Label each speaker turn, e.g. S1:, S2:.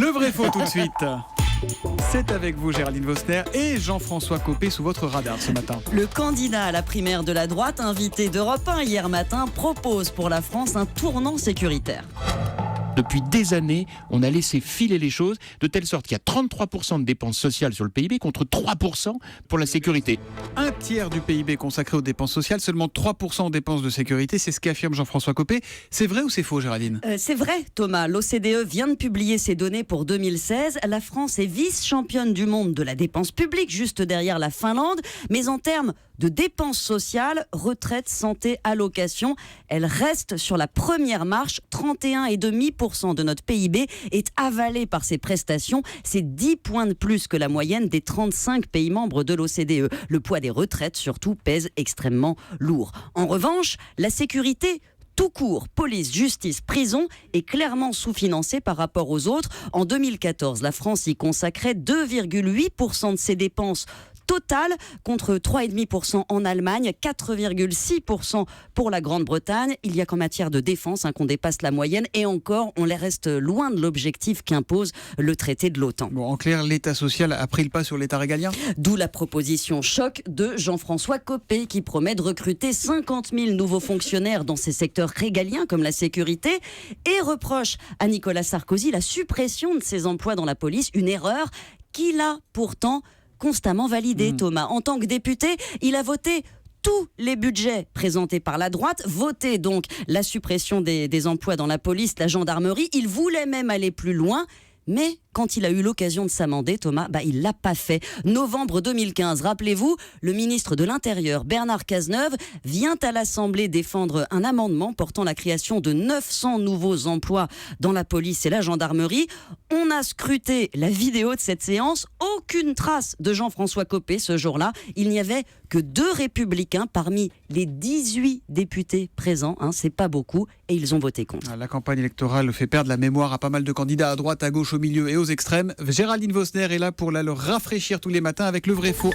S1: Le vrai faux tout de suite. C'est avec vous Géraldine Vosner et Jean-François Copé sous votre radar ce matin.
S2: Le candidat à la primaire de la droite, invité d'Europe 1 hier matin, propose pour la France un tournant sécuritaire.
S3: Depuis des années, on a laissé filer les choses de telle sorte qu'il y a 33% de dépenses sociales sur le PIB contre 3% pour la sécurité.
S1: Un tiers du PIB consacré aux dépenses sociales, seulement 3% aux dépenses de sécurité, c'est ce qu'affirme Jean-François Copé. C'est vrai ou c'est faux, Géraldine ?
S2: C'est vrai, Thomas. L'OCDE vient de publier ses données pour 2016. La France est vice-championne du monde de la dépense publique, juste derrière la Finlande. Mais en termes de dépenses sociales, retraite, santé, allocation, elle reste sur la première marche. 31,5% de notre PIB est avalé par ces prestations. C'est 10 points de plus que la moyenne des 35 pays membres de l'OCDE. Le poids des retraites, surtout, pèse extrêmement lourd. En revanche, la sécurité tout court, police, justice, prison, est clairement sous-financée par rapport aux autres. En 2014, la France y consacrait 2,8% de ses dépenses totales contre 3,5% en Allemagne, 4,6% pour la Grande-Bretagne. Il y a qu'en matière de défense qu'on dépasse la moyenne et encore, on les reste loin de l'objectif qu'impose le traité de l'OTAN.
S1: Bon, en clair, l'État social a pris le pas sur l'État régalien ?
S2: D'où la proposition choc de Jean-François Copé qui promet de recruter 50 000 nouveaux fonctionnaires dans ces secteurs régaliens comme la sécurité et reproche à Nicolas Sarkozy la suppression de ces emplois dans la police, une erreur qu'il a pourtant constamment validée, Thomas. En tant que député, il a voté tous les budgets présentés par la droite, voté donc la suppression des emplois dans la police, la gendarmerie. Il voulait même aller plus loin, mais quand il a eu l'occasion de s'amender, Thomas, il l'a pas fait. Novembre 2015, rappelez-vous, le ministre de l'Intérieur, Bernard Cazeneuve, vient à l'Assemblée défendre un amendement portant la création de 900 nouveaux emplois dans la police et la gendarmerie. On a scruté la vidéo de cette séance. Aucune trace de Jean-François Copé ce jour-là. Il n'y avait que 2 républicains parmi les 18 députés présents. C'est pas beaucoup. Et ils ont voté contre.
S1: La campagne électorale fait perdre la mémoire à pas mal de candidats à droite, à gauche, au milieu et aux extrêmes. Géraldine Vosner est là pour leur rafraîchir tous les matins avec le vrai faux.